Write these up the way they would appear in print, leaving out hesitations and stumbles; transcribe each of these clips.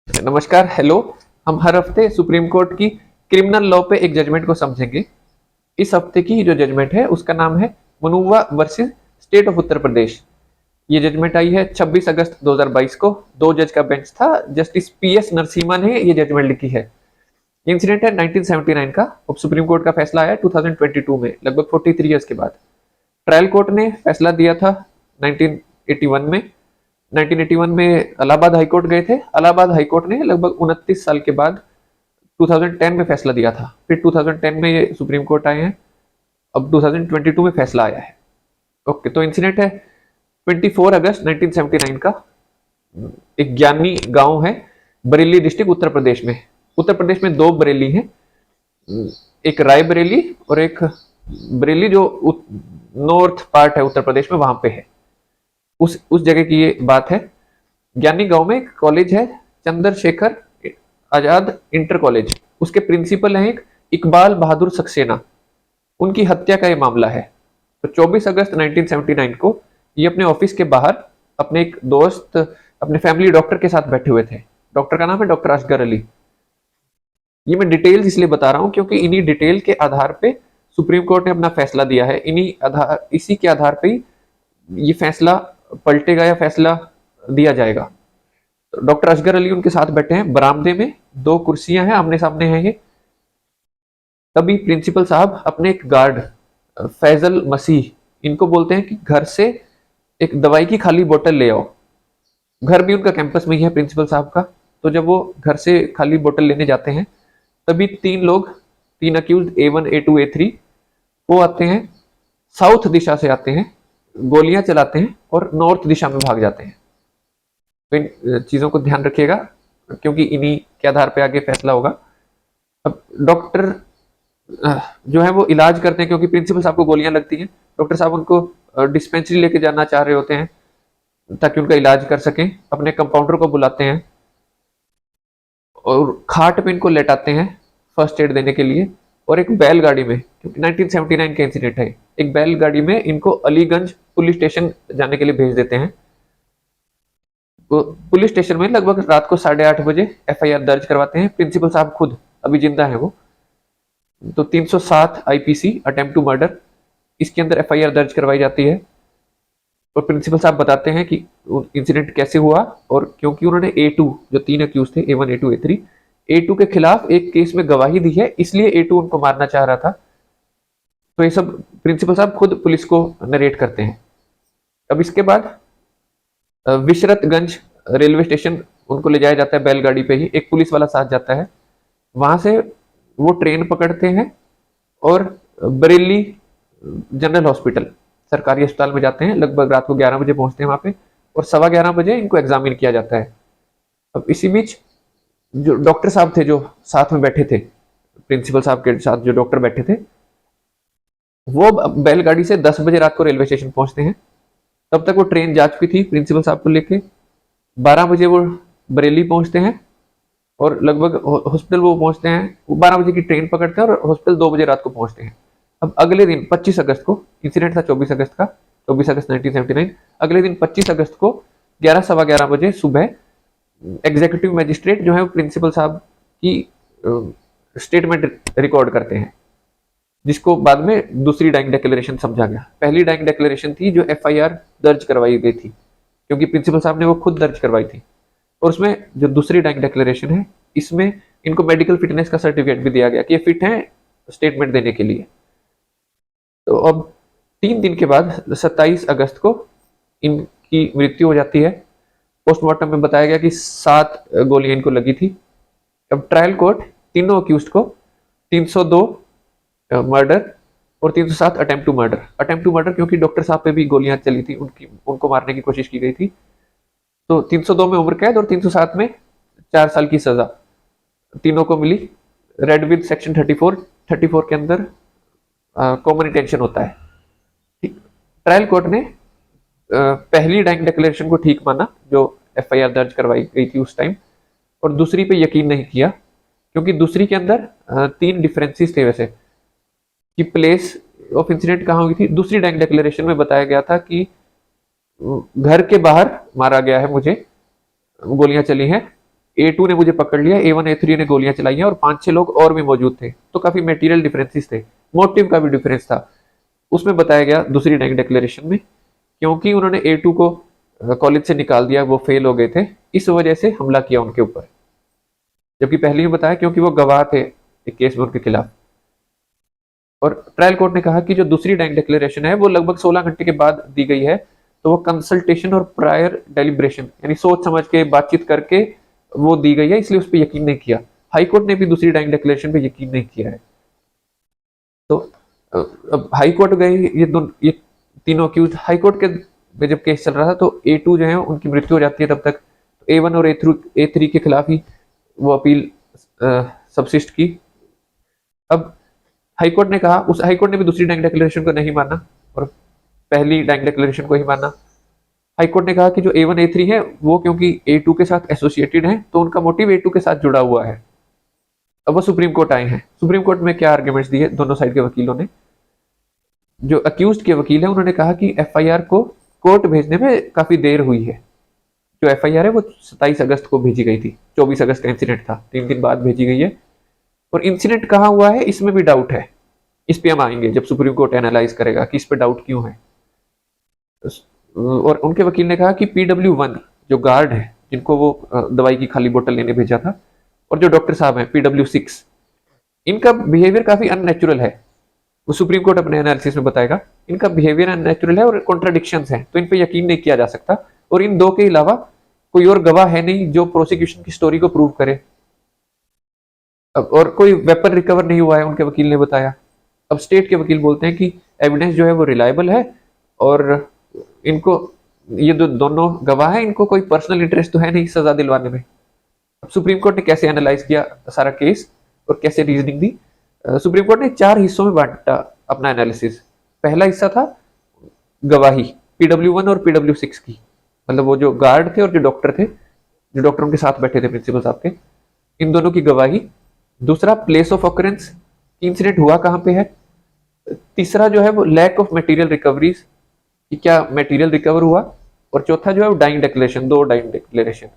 नमस्कार, हेलो। हम हर हफ्ते सुप्रीम कोर्ट की क्रिमिनल लॉ पे एक जजमेंट को समझेंगे। इस हफ्ते की जो जजमेंट है उसका नाम है मनुवा versus state of Uttar Pradesh. ये जजमेंट आई है 26 अगस्त 2022 को। दो जज का बेंच था। जस्टिस पीएस नरसिम्हा ने ये जजमेंट लिखी है। ये इंसिडेंट है 1979 का। अब सुप्रीम कोर्ट का फैसला आया 2022 में, लगभग 43 ईयर्स के बाद। ट्रायल कोर्ट ने फैसला दिया था 1981 में। 1981 में इलाहाबाद हाई कोर्ट गए थे। इलाहाबाद हाई कोर्ट ने लगभग 29 साल के बाद 2010 में फैसला दिया था। फिर 2010 में ये सुप्रीम कोर्ट आए हैं। अब 2022 में फैसला आया है। ओके, तो इंसिडेंट है 24 अगस्त 1979 का। एक ज्ञानी गांव है, बरेली डिस्ट्रिक्ट, उत्तर प्रदेश में। उत्तर प्रदेश में दो बरेली हैं, एक राय बरेली और एक बरेली जो नॉर्थ पार्ट है उत्तर प्रदेश में, वहां पे है। उस जगह की ये बात है। ज्ञानी गांव में एक कॉलेज है, चंद्रशेखर आजाद इंटर कॉलेज। उसके प्रिंसिपल हैं एक इकबाल बहादुर सक्सेना। उनकी हत्या का ये मामला है। तो 24 अगस्त 1979 को ये अपने ऑफिस के बाहर अपने एक दोस्त, अपने फैमिली डॉक्टर के साथ बैठे हुए थे। डॉक्टर का नाम है डॉक्टर असगर अली। ये मैं डिटेल्स इसलिए बता रहा हूं क्योंकि इन्हीं डिटेल के आधार पे सुप्रीम कोर्ट ने अपना फैसला दिया है। इसी के आधार पे ये फैसला पलटेगा या फैसला दिया जाएगा। डॉक्टर असगर अली उनके साथ बैठे हैं बरामदे में। दो कुर्सियां हैं, आमने सामने हैं ये। तभी प्रिंसिपल साहब अपने एक गार्ड फैजल मसीह, इनको बोलते हैं कि घर से एक दवाई की खाली बोतल ले आओ। घर भी उनका कैंपस में ही है प्रिंसिपल साहब का। तो जब वो घर से खाली बोतल लेने जाते हैं तभी तीन लोग, तीन अक्यूज A1 A2 A3, वो आते हैं, साउथ दिशा से आते हैं, गोलियां चलाते हैं और नॉर्थ दिशा में भाग जाते हैं। तो इन चीजों को ध्यान रखिएगा क्योंकि इन्हीं के आधार पे आगे फैसला होगा। अब डॉक्टर जो है वो इलाज करते हैं क्योंकि प्रिंसिपल साहब को गोलियां लगती हैं। डॉक्टर साहब उनको डिस्पेंसरी लेके जाना चाह रहे होते हैं ताकि उनका इलाज कर सकें। अपने कंपाउंडर को बुलाते हैं और खाट पे इनको लेटाते हैं फर्स्ट एड देने के लिए। और एक बैलगाड़ी में, क्योंकि 1979 का इंसिडेंट है, एक बैलगाड़ी में इनको अलीगंज पुलिस स्टेशन जाने के लिए भेज देते हैं। तो पुलिस स्टेशन में लगभग रात को 8:30 बजे एफआईआर दर्ज करवाते हैं। प्रिंसिपल साहब खुद अभी जिंदा है वो। तो 307 आईपीसी अटेम्प्ट टू मर्डर, इसके अंदर एफआईआर दर्ज करवाई जाती है। और प्रिंसिपल साहब बताते हैं कि इंसिडेंट कैसे हुआ। और क्योंकि उन्होंने A2, जो तीन अक्यूज थे A1 A2 A3, A2 के खिलाफ एक केस में गवाही दी है, इसलिए A2 उनको मारना चाह रहा था। तो ये सब प्रिंसिपल साहब खुद पुलिस को नरेट करते हैं। अब इसके बाद विशरतगंज रेलवे स्टेशन उनको ले जाया जाता है बैलगाड़ी पे ही। एक पुलिस वाला साथ जाता है। वहां से वो ट्रेन पकड़ते हैं और बरेली जनरल हॉस्पिटल, सरकारी अस्पताल में जाते हैं। लगभग रात को 11 बजे पहुंचते हैं वहां पे और 11:15 बजे इनको एग्जामिन किया जाता है। अब इसी बीच जो डॉक्टर साहब थे जो साथ में बैठे थे, प्रिंसिपल साहब के साथ जो डॉक्टर बैठे थे, वो बैलगाड़ी से 10 बजे रात को रेलवे स्टेशन पहुंचते हैं। तब तक वो ट्रेन जा चुकी थी प्रिंसिपल साहब को लेके। 12 बजे वो बरेली पहुंचते हैं और लगभग हॉस्पिटल वो पहुंचते हैं। वो 12 बजे की ट्रेन पकड़ते हैं और हॉस्पिटल 2 बजे रात को पहुंचते हैं। अब अगले दिन 25 अगस्त को, इंसिडेंट था 24 अगस्त का, 24 अगस्त 1979। अगले दिन 25 अगस्त को 11 सवा 11 बजे सुबह एग्जीक्यूटिव मजिस्ट्रेट जो है प्रिंसिपल साहब की स्टेटमेंट रिकॉर्ड करते हैं, जिसको बाद में दूसरी डाइंग डिक्लेरेशन समझा गया। पहली डाइंग डिक्लेरेशन थी जो एफआईआर दर्ज करवाई गई थी, क्योंकि प्रिंसिपल साहब ने वो खुद दर्ज करवाई थी। और उसमें जो दूसरी डाइंग डिक्लेरेशन है, इसमें इनको मेडिकल फिटनेस का सर्टिफिकेट भी दिया गया कि ये फिट है स्टेटमेंट देने के लिए। तो अब 3 दिन के बाद 27 अगस्त को इनकी मृत्यु हो जाती है। पोस्टमार्टम में बताया गया कि 7 गोलियां इनको लगी थी। अब ट्रायल कोर्ट तीनों अक्यूज को 302 मर्डर और 307 अटेम्प्ट टू मर्डर, क्योंकि डॉक्टर साहब पे भी गोलियां चली थी, उनको मारने की कोशिश की गई थी। तो 302 में उम्र कैद और 307 में 4 साल की सजा तीनों को मिली। रेड विद सेक्शन 34 के अंदर कॉमन इंटेंशन होता है। ट्रायल कोर्ट ने पहली डाइंग डिक्लेरेशन को ठीक माना जो एफआईआर दर्ज करवाई गई थी उस टाइम, और दूसरी पे यकीन नहीं किया क्योंकि दूसरी के अंदर 3 डिफरेंसेस थे वैसे कि प्लेस ऑफ इंसिडेंट कहाँ हुई थी। दूसरी डाइंग डिक्लेरेशन में बताया गया था कि घर के बाहर मारा गया है मुझे, गोलियां चली हैं, A2 ने मुझे पकड़ लिया, A1 A3 ने गोलियां चलाई हैं और 5-6 लोग और भी मौजूद थे। तो काफी मेटीरियल डिफरेंसेस थे, मोटिव का भी डिफरेंस था। उसमें बताया गया दूसरी डैंग डिक्लेरेशन में, क्योंकि उन्होंने A2 को कॉलेज से निकाल दिया, वो फेल हो गए थे, इस वजह से हमला किया उनके ऊपर। जबकि पहले ही बताया क्योंकि वो गवाह थे एक केस में उनके खिलाफ। और ट्रायल कोर्ट ने कहा कि जो दूसरी डैंग डिक्लेरेशन है वो लगभग 16 घंटे के बाद दी गई है, तो वो कंसल्टेशन और प्रायर डेलिब्रेशन यानी सोच समझ के बातचीत करके वो दी गई है, इसलिए उस पर यकीन नहीं किया। हाई कोर्ट ने भी दूसरी डैंग डिक्लेरेशन पे यकीन नहीं किया है। तो अब हाई कोर्ट गए ये तीनों अक्यूज। हाई कोर्ट के में जब केस चल रहा था तो A2 जो है उनकी मृत्यु हो जाती है, तब तक A1 और A3 के खिलाफ ही वो अपील सबसिस्ट की। अब हाईकोर्ट ने कहा, उस हाईकोर्ट ने भी दूसरी डैंग डिक्लेरेशन को नहीं माना और पहली डैंग डिक्लेरेशन को ही माना। हाईकोर्ट ने कहा कि जो A1 A3 है वो क्योंकि A2 के साथ एसोसिएटेड है, तो उनका मोटिव A2 के साथ जुड़ा हुआ है। अब वो सुप्रीम कोर्ट आए हैं। सुप्रीम कोर्ट में क्या आर्ग्यूमेंट्स दिए दोनों साइड के वकीलों ने। जो अक्यूज्ड के वकील है उन्होंने कहा कि FIR को कोर्ट भेजने में काफी देर हुई है। जो FIR है वो 27 अगस्त को भेजी गई थी, 24 अगस्त का इंसिडेंट था, 3 दिन बाद भेजी गई है। और इंसिडेंट कहाँ हुआ है इसमें भी डाउट है, इस पे हम आएंगे जब सुप्रीम कोर्ट एनालाइज करेगा कि इस पे डाउट क्यों है। और उनके वकील ने कहा कि PW1 जो गार्ड है जिनको वो दवाई की खाली बोतल लेने भेजा था, और जो डॉक्टर साहब हैं PW6, इनका बिहेवियर काफी अननेचुरल है। वो सुप्रीम कोर्ट अपने एनालिसिस में बताएगा, इनका बिहेवियर अननेचुरल है और कॉन्ट्राडिक्शंस हैं, तो इन पे यकीन नहीं किया जा सकता। और इन दो के अलावा कोई और गवाह है नहीं जो प्रोसिक्यूशन की स्टोरी को प्रूव करे। और कोई वेपन रिकवर नहीं हुआ है, उनके वकील ने बताया। अब स्टेट के वकील बोलते हैं कि एविडेंस जो है वो रिलायबल है और इनको ये जो दोनों गवाह हैं इनको कोई पर्सनल इंटरेस्ट तो है नहीं सजा दिलवाने में। अब सुप्रीम कोर्ट ने कैसे एनालाइज किया सारा केस और कैसे रीजनिंग दी। सुप्रीम कोर्ट ने 4 हिस्सों में बांटा अपना एनालिसिस। पहला हिस्सा था गवाही PW1 और PW6 की, मतलब वो जो गार्ड थे और जो डॉक्टर थे, जो डॉक्टर उनके साथ बैठे थे प्रिंसिपल साहब के, इन दोनों की गवाही। दूसरा प्लेस ऑफ ऑकरेंस, इंसिडेंट हुआ कहाँ पे है। तीसरा जो है वो लैक ऑफ मटेरियल रिकवरीज, कि क्या मटेरियल रिकवर हुआ। और चौथा जो है वो डाइंग डिक्लेरेशन, 2 डाइंग डिक्लेरेशन।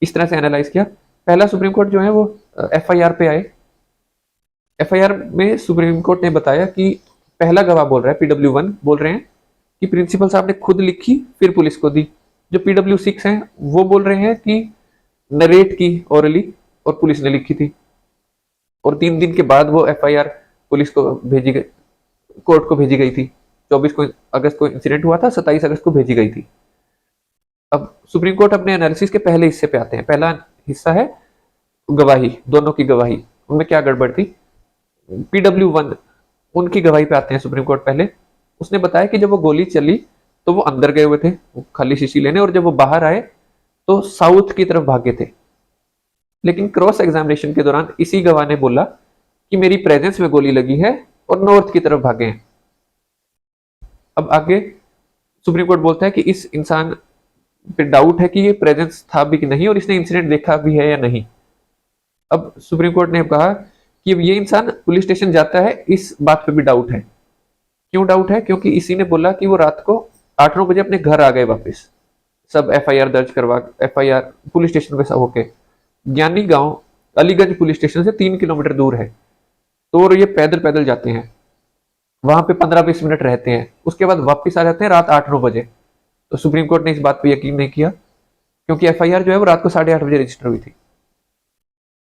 इस तरह से एनालाइज किया। पहला सुप्रीम कोर्ट जो है वो FIR पे आए। FIR में सुप्रीम कोर्ट ने बताया कि पहला गवाह बोल रहा है PW1 बोल रहे हैं कि प्रिंसिपल साहब ने खुद लिखी फिर पुलिस को दी। जो PW6 हैं वो बोल रहे हैं कि नरेट की ओरली और पुलिस ने लिखी थी। और 3 दिन के बाद वो FIR पुलिस को भेजी गई, कोर्ट को भेजी गई थी। 24 अगस्त को इंसिडेंट हुआ था, 27 अगस्त को भेजी गई थी। अब सुप्रीम कोर्ट अपने एनालिसिस के पहले हिस्से पे आते हैं। पहला हिस्सा है गवाही, दोनों की गवाही, उनमें क्या गड़बड़ थी। PW1 उनकी गवाही पे आते हैं सुप्रीम कोर्ट। पहले उसने बताया कि जब वो गोली चली तो वो अंदर गए हुए थे वो खाली शीशी लेने, और जब वो बाहर आए तो साउथ की तरफ भागे थे। लेकिन क्रॉस एग्जामिनेशन के दौरान इसी गवाह ने बोला कि मेरी प्रेजेंस में गोली लगी है और नॉर्थ की तरफ भागे हैं। अब आगे सुप्रीम कोर्ट बोलता है कि इस इंसान पे डाउट है कि ये प्रेजेंस था भी कि नहीं और इसने इंसिडेंट देखा भी है या नहीं। अब सुप्रीम कोर्ट ने कहा कि ये इंसान पुलिस स्टेशन जाता है, इस बात पे भी डाउट है। क्यों डाउट है? क्योंकि इसी ने बोला कि वो रात को 8-9 बजे अपने घर आ गए वापस, सब FIR दर्ज करवा, FIR पुलिस स्टेशन पे सब होके। ज्ञानी गांव अलीगंज पुलिस स्टेशन से 3 किलोमीटर दूर है, तो ये पैदल पैदल जाते हैं, वहां पे 15-20 मिनट रहते हैं, उसके बाद वापस आ जाते हैं रात 8-9 बजे। तो सुप्रीम कोर्ट ने इस बात पे यकीन नहीं किया, क्योंकि FIR जो है वो रात को 8:30 बजे रजिस्टर हुई थी।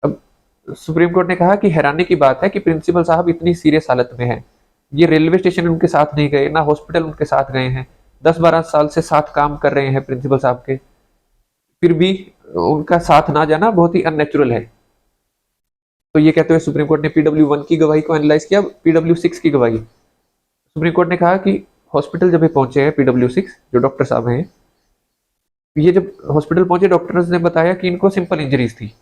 अब सुप्रीम कोर्ट ने कहा कि हैरानी की बात है कि प्रिंसिपल साहब इतनी सीरियस हालत में है, ये रेलवे स्टेशन उनके साथ नहीं गए, ना हॉस्पिटल उनके साथ गए हैं, 10-12 साल से साथ काम कर रहे हैं प्रिंसिपल साहब के, फिर भी उनका साथ ना जाना बहुत ही अननेचुरल है। तो ये कहते हुए सुप्रीम कोर्ट ने PW1 की गवाही को एनालाइज किया, PW6 की गवाही। सुप्रीम कोर्ट ने कहा कि हॉस्पिटल जब ये पहुंचे हैं PW6 जो डॉक्टर साहब हैं, ये जब हॉस्पिटल पहुंचे डॉक्टर्स ने बताया कि इनको सिंपल इंजरीज थी।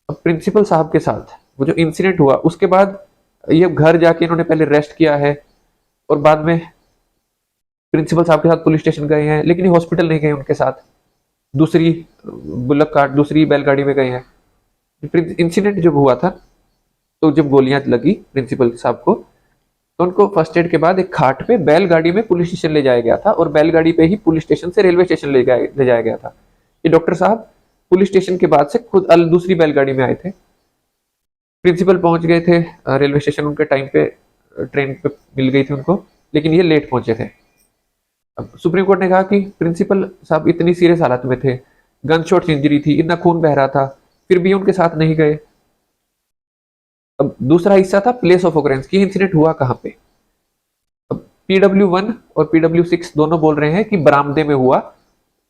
अब प्रिंसिपल साहब के साथ वो जो इंसिडेंट हुआ उसके बाद ये घर जाके इन्होंने पहले रेस्ट किया है और बाद में प्रिंसिपल साहब के साथ पुलिस स्टेशन गए हैं, लेकिन ये हॉस्पिटल नहीं गए उनके साथ, दूसरी बुल्लक कार्ट दूसरी बैलगाड़ी में गए हैं। इंसिडेंट जब हुआ था तो जब गोलियां लगी प्रिंसिपल साहब को, तो उनको फर्स्ट एड के बाद एक खाट पे बैलगाड़ी में पुलिस स्टेशन ले जाया गया था और बैलगाड़ी पे ही पुलिस स्टेशन से रेलवे स्टेशन ले जाया गया था। ये डॉक्टर साहब पुलिस स्टेशन के बाद से खुद दूसरी बैलगाड़ी में आए थे। प्रिंसिपल पहुंच गए थे रेलवे स्टेशन, उनके टाइम पे ट्रेन पे मिल गई थी उनको, लेकिन ये लेट पहुंचे थे। अब सुप्रीम कोर्ट ने कहा कि प्रिंसिपल साहब इतनी सीरियस हालत में थे, गन शॉट इंजरी थी, इतना खून बह रहा था, फिर भी उनके साथ नहीं गए। अब दूसरा हिस्सा था प्लेस ऑफ ऑकरेंस की, इंसिडेंट हुआ कहाँ पे। अब PW1 और PW6 दोनों बोल रहे हैं कि बरामदे में हुआ,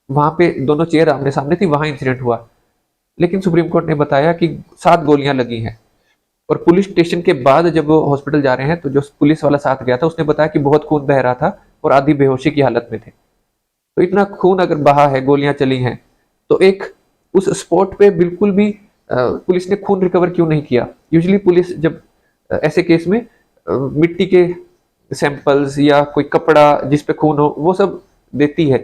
वहां पे दोनों चेयर आमने सामने थी, वहां इंसिडेंट हुआ। लेकिन सुप्रीम कोर्ट ने बताया कि 7 गोलियां लगी हैं, और पुलिस स्टेशन के बाद जब वो हॉस्पिटल जा रहे हैं तो जो पुलिस वाला साथ गया था उसने बताया कि बहुत खून बह रहा था और आधी बेहोशी की हालत में थे। तो इतना खून अगर बहा है, गोलियां चली हैं, तो एक उस स्पॉट पे बिल्कुल भी पुलिस ने खून रिकवर क्यों नहीं किया। यूजुअली पुलिस जब ऐसे केस में मिट्टी के सैंपल्स या कोई कपड़ा जिस पे खून हो वो सब देती है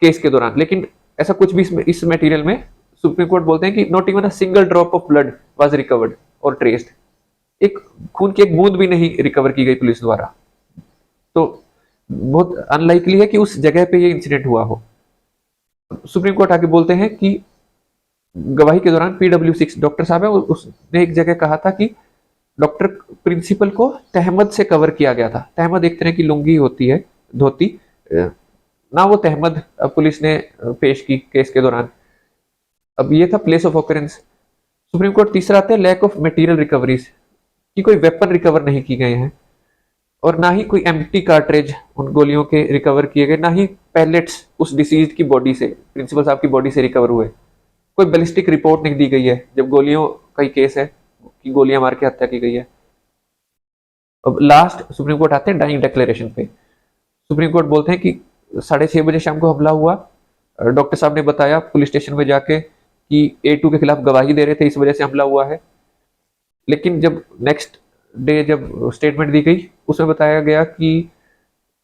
केस के दौरान, लेकिन ऐसा कुछ भी इस मटेरियल में सुप्रीम कोर्ट बोलते हैं कि not even a single drop of blood was recovered और ट्रेस्ड। एक खून की एक बूंद भी नहीं रिकवर की गई पुलिस द्वारा। तो बहुत अनलाइकली है कि उस जगह पे ये इंसिडेंट हुआ हो। सुप्रीम कोर्ट आगे बोलते हैं कि गवाही के दौरान PW6 डॉक्टर साहब है, उसने एक जगह कहा था कि डॉक्टर प्रिंसिपल को तहमद से कवर किया गया था। तहमद एक तरह की लुंगी होती है, धोती ना, वो तहमद पुलिस ने पेश की केस के दौरान। अब ये था place of occurrence. Supreme court तीसरा आता है लैक ऑफ मटेरियल रिकवरीज, कि कोई वेपन रिकवर नहीं की गए हैं, और ना ही कोई एम्प्टी कार्ट्रेज उन गोलियों के रिकवर किए गए, ना ही पैलेट्स उस डिसीज की बॉडी से, प्रिंसिपल साहब की बॉडी से रिकवर हुए। कोई बैलिस्टिक रिपोर्ट नहीं दी गई है जब गोलियों का ही केस है कि गोलियां मार के हत्या की गई है। अब लास्ट सुप्रीम कोर्ट आते हैं डाइंग डिक्लेरेशन पे। सुप्रीम कोर्ट बोलते हैं कि 6:30 बजे शाम को हमला हुआ। डॉक्टर साहब ने बताया पुलिस स्टेशन में जाके कि A2 के खिलाफ गवाही दे रहे थे, इस वजह से हमला हुआ है। लेकिन जब नेक्स्ट डे जब स्टेटमेंट दी गई उसमें बताया गया कि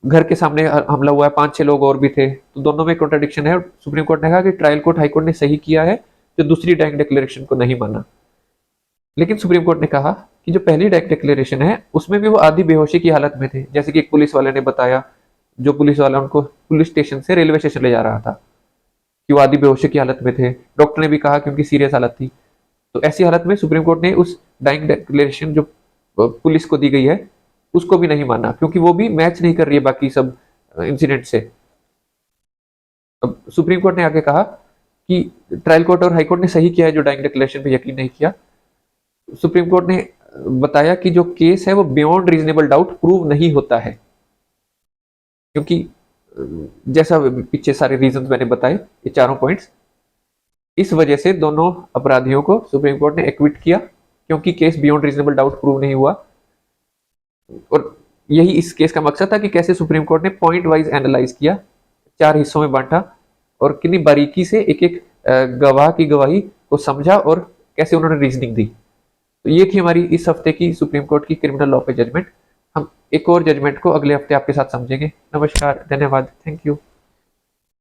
घर के सामने हमला हुआ है, 5-6 लोग और भी थे, तो दोनों में कॉन्ट्रडिक्शन है। सुप्रीम कोर्ट ने कहा कि ट्रायल कोर्ट, हाई कोर्ट ने सही किया है जो दूसरी डाइंग डिक्लेरेशन को नहीं माना। लेकिन सुप्रीम कोर्ट ने कहा कि जो पहली डाइंग डिक्लेरेशन है उसमें भी वो आधी बेहोशी की हालत में थे, जैसे कि एक पुलिस वाले ने बताया, जो पुलिस वाला उनको पुलिस स्टेशन से रेलवे स्टेशन ले जा रहा था, कि वो आधी बेहोशी की हालत में थे। डॉक्टर ने भी कहा कि उनकी सीरियस हालत थी। तो ऐसी हालत में सुप्रीम कोर्ट ने उस डाइंग डिक्लेरेशन जो पुलिस को दी गई है उसको भी नहीं माना, क्योंकि वो भी मैच नहीं कर रही है बाकी सब इंसिडेंट से। अब सुप्रीम कोर्ट ने आगे कहा कि ट्रायल कोर्ट और हाई कोर्ट ने सही किया है जो डाइंग डिक्लेरेशन पे यकीन नहीं किया। सुप्रीम कोर्ट ने बताया कि जो केस है वो बियॉन्ड रीजनेबल डाउट प्रूव नहीं होता है, क्योंकि जैसा पीछे सारे रीजंस मैंने बताए, ये चारों पॉइंट्स, इस वजह से दोनों अपराधियों को सुप्रीम कोर्ट ने एक्विट किया, क्योंकि case beyond reasonable doubt prove नहीं हुआ। और यही इस केस का मकसद था कि कैसे सुप्रीम कोर्ट ने पॉइंट वाइज एनालाइज किया, 4 हिस्सों में बांटा और कितनी बारीकी से एक एक गवाह की गवाही को समझा और कैसे उन्होंने रीजनिंग दी। तो ये थी हमारी इस हफ्ते की सुप्रीम कोर्ट की क्रिमिनल लॉ पे जजमेंट। हम एक और जजमेंट को अगले हफ्ते आपके साथ समझेंगे। नमस्कार, धन्यवाद, थैंक यू।